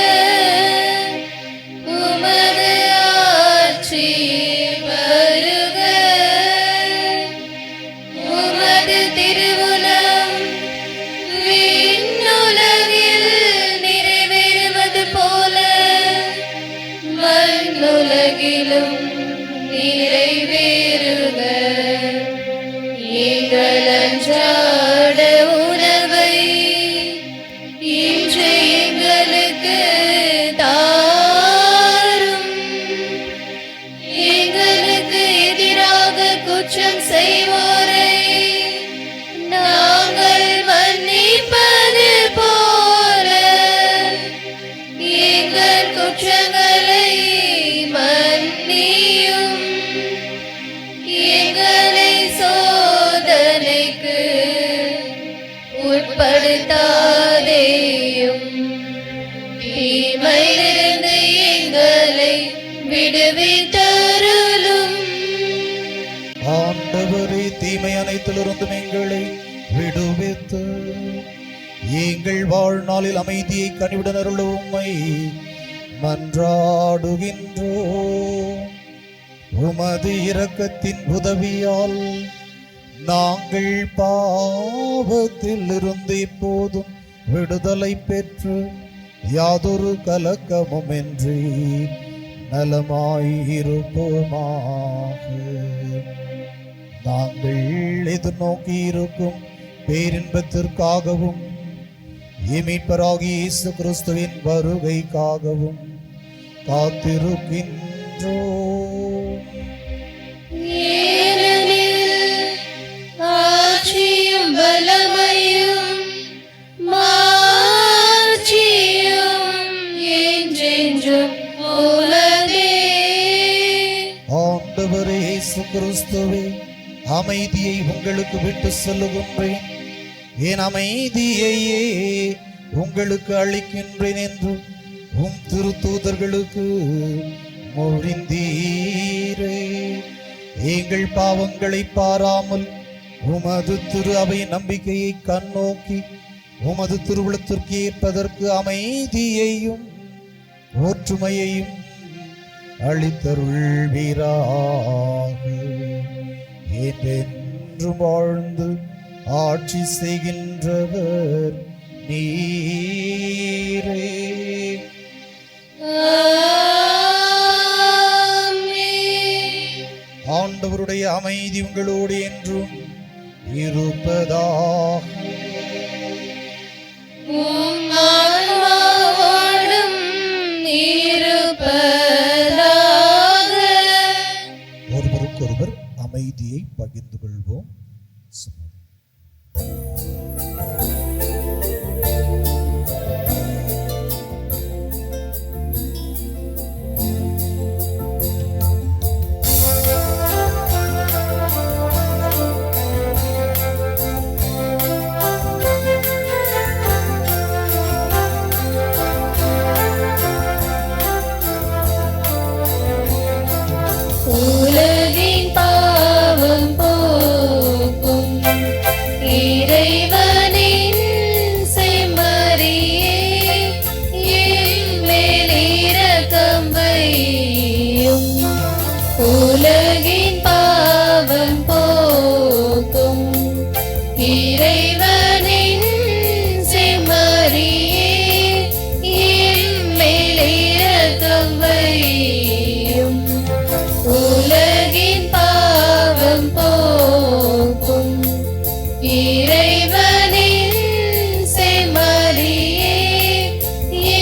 உமது ஆட்சி வருக. உமது திருவுளம் விண்ணுலகில் நிறைவேறுவது போல மண்ணுலகிலும் நிறைவேறுக. எங்கள் அன்றாட உணவை இன்று எங்களுக்கு தாரும். எங்களுக்கு எதிராக குற்றம் செய்வோரை நாங்கள் மன்னிப்பது போல எங்கள் குற்றங்களை மன்னியும். எங்களை சோதனைக்கு உட்படுத்தாதேயும், தீமையிலிருந்து எங்களை விடுவித்தருளும். ஆண்டவரே, தீமை அனைத்திலிருந்தும் எங்களை விடுவித்து எங்கள் வாழ்நாளில் அமைதியை கனிவுடன் அருளும் உம்மை மன்றாடுகின்றோம். உமது இரக்கத்தின் உதவியால் நாங்கள் பாவத்தில் இருந்து இப்போதும் விடுதலை பெற்று யாதொரு கலக்கமுமின்றி நலமாயிருப்போமாக. நாங்கள் எதிர்நோக்கி இருக்கும் பேரின்பத்திற்காகவும் மீட்பராகிய இயேசு கிறிஸ்துவின் வருகைக்காகவும் காத்திருக்கின்றோம். ஏனெனில் ஆட்சியும் வல்லமையும் மாட்சியும் என்றென்றும் உமதே. ஆண்டவரே இயேசு கிறிஸ்துவே, அமைதியை உங்களுக்கு விட்டு செல்லுகின்றேன், என் அமைதியையே உங்களுக்கு அளிக்கின்றேன் என்று உம் திருத்தூதர்களுக்கு மொழிந்தீரே. எங்கள் பாவங்களை பாராமல் உமது திரு அவை நம்பிக்கையை கண்ணோக்கி உமது திருவுளத்திற்கு ஏற்பதற்கு அமைதியையும் ஒற்றுமையையும் அளித்தருள்வீராக. என்றென்றும் வாழ்ந்து ஆட்சி செய்கின்றவர் நீரே. ஆண்டவருடைய அமைதி உங்களோடு என்றும் இருப்பதாக. ஒருவருக்கொருவர் அமைதியை பகிர்ந்து கொள்வோம். உலகின் பாவம் போக்கும் இறைவனின் செம்மறியே, என் மேல் இரக்கம் வையும். உலகின் பாவம் போக்கும் இறைவனின் செம்மறியே, என் மேல் இரக்கம் வையும். உலகின் பாவம் போக்கும் இறைவனின் செம்மறியே,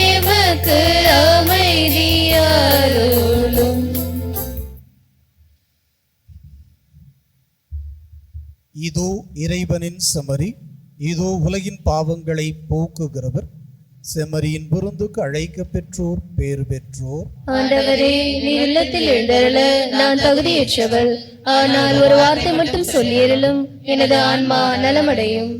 எமக்கு அமைதியருளும். இதோ இறைவனின் செம்மறி, இதோ உலகின் பாவங்களை போக்குகிறவர். செம்மறியின் விருந்துக்கு அழைக்க பெற்றோர் பேறு பெற்றோர். ஆண்டவரே, நீர் இல்லத்தில் எழுந்தருள நான் தகுதியற்றவள். ஆனால் ஒரு வார்த்தை மட்டும் சொல்லியருளும், எனது ஆன்மா நலமடையும்.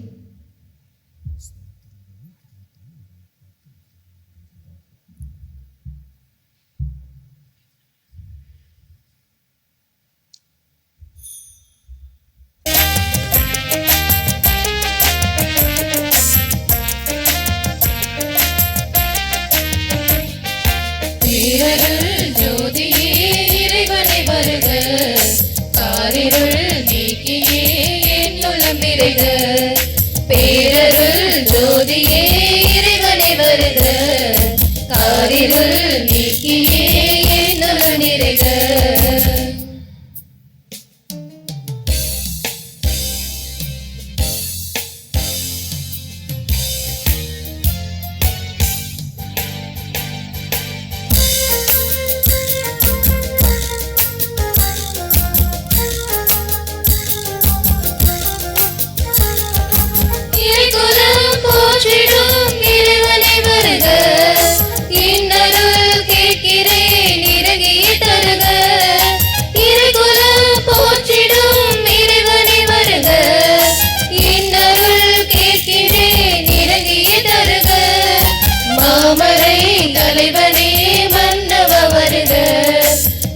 ஜோதியே இறைவனை வருக, காரிருள் நீக்கியே என் உளம் நிறைக. பேரருள் ஜோதியே இறைவனை வருக, காரிருள் நீக்கியே என் உளம் நிறைக. போற்றிடும் இறைவனை வருக, இன்னருள் கேட்கிறேன் இறங்கிய தருக. இறைகுலம் போற்றிடும் இறைவனை வருக, இன்னருள் கேட்கிறேன் இறங்கிய தருக. மாமரை தலைவனே மன்னவ வருக,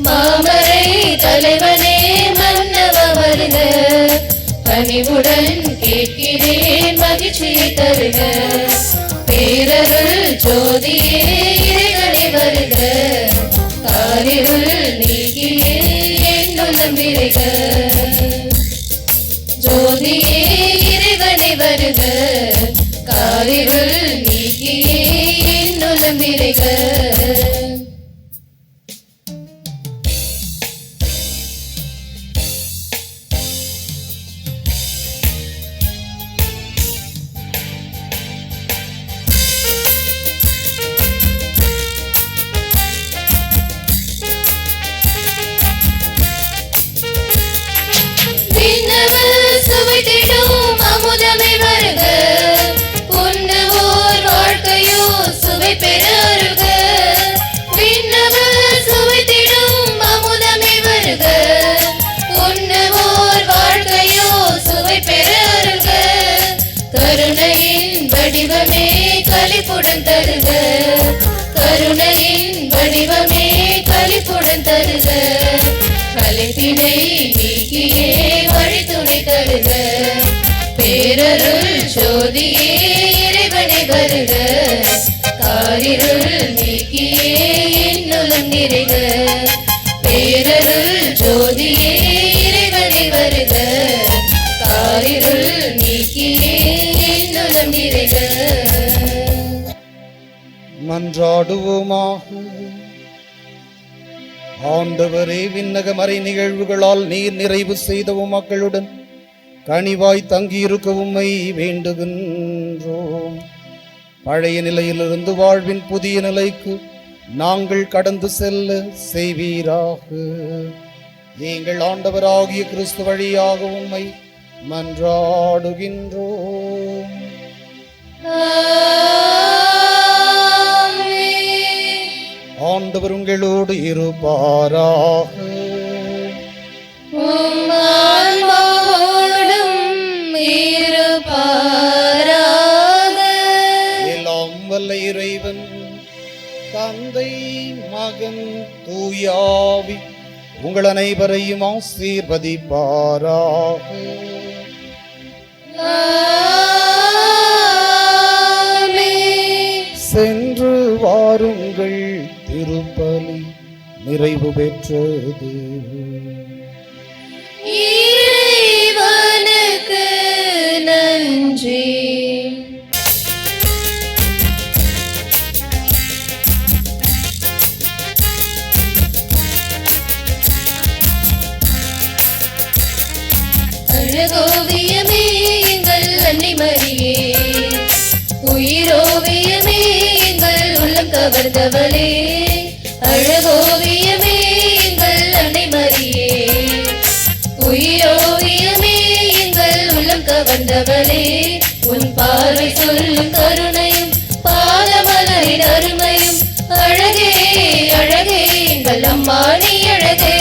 மாமரை தலைவனே மன்னவ வருக. பணிவுடன் கேட்கிறேன் மகிழ்ச்சியை தருக. பேரருள் ஜோதியே இறைவனை வருக, காரிருள் நீக்கியே என் உளம் நிறைக. ஜோதியே இறைவனை வருக, காரிருள் நீக்கியே என் உளம் நிறைக. சுவைத்திடும் அமுதமே வருக, உண்ணுவோர் வாழ்க்கையோ சுவை பெற அருக. விண்ணவர் சுவைத்திடும் அமுதமே வருக, உண்ணுவோர் வாழ்க்கையோ சுவை பெற அருக. கருணையின் வடிவமே களிப்புடன் தருக, கருணையின் வடிவமே களிப்புடன் தருக. கலைப்பினை பேரருள் ஜோதியே இறைவனை வருக, காரிருள் நீக்கியே என்னுளம் நிறைக. பேரருள் ஜோதியே இறைவனை வருக, காரிருள் நீக்கியே என்னுளம் நிறைக. மன்றாடுவோமாக. ஆண்டவரே, விண்ணக மறை நிகழ்வுகளால் நீர் நிறைவு செய்த மக்களுடன் கனிவாய் தங்கியிருக்க உம்மை வேண்டுகின்றோம். பழைய நிலையிலிருந்து வாழ்வின் புதிய நிலைக்கு நாங்கள் கடந்து செல்ல செய்வீராக. எங்கள் ஆண்டவராகிய கிறிஸ்து வழியாக உம்மை மன்றாடுகின்றோம். ஆண்டவர் உங்களோடு இருப்பாராக. உம் ஆன்மாவோடும் இருப்பாராக. எல்லாம் வல்ல இறைவன் தந்தை, மகன், தூயாவி உங்கள் அனைவரையும் ஆசீர்வதிப்பாராக. சென்று வாருங்கள், திருப்பலி நிறைவு பெற்றது. இறைவனுக்கு நன்றி. அழகோவியமே எங்கள் அன்னை மரியே, உயிரோவியமே எங்கள் உள்ளம் கவர்ந்தவளே. அழகோவியமே எங்கள் அன்னை மரியே, உயிரோவியமே எங்கள் உள்ளம் கவர்ந்தவளே. உன் பார்வை சொல்லும் கருணையும் பாதமலரின் அருமையும் அழகே அழகே எங்கள் அம்மா நீ அழகே.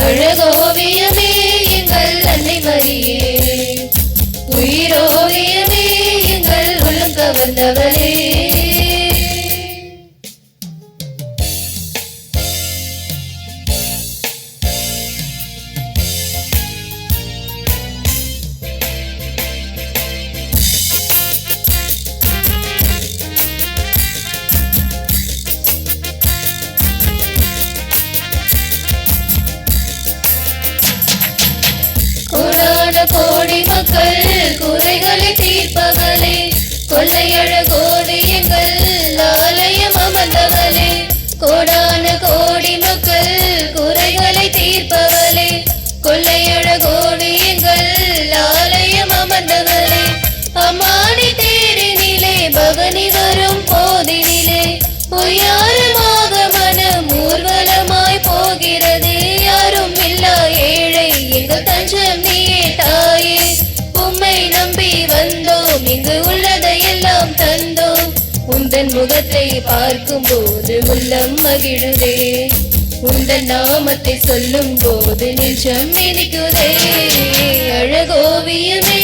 அழகோவியமே எங்கள் அன்னை மரியே, உயிரோவியமே எங்கள் உள்ளம் கவர்ந்தவளே. கோடான கோடி மக்கள் குறைகளை தீர்ப்பவளே, கொள்ளையழகோடு எங்கள் ஆலயம் அமர்ந்தவளே. கோடான கோடி மக்கள் குறைகளை தீர்ப்பவளே, கொள்ளையழகோடு எங்கள் ஆலயம் அமர்ந்தவளே. அம்மானி தேரினிலே பவனி வரும் போதினிலே பொய்யாரமாக மனம் ஊர்வலமாய் போகிறது. யாரும் இல்லா ஏழை எங்கள் தஞ்சம் நீயே தாயே. உம்மை நம்பி வந்தோம், இங்கு உள்ளதையெல்லாம் தந்தோம். உந்தன் முகத்தை பார்க்கும் போது உள்ளம் மகிழுதே, உந்தன் நாமத்தை சொல்லும் போது நிஜம் இனிக்குதே. அழகோவியமே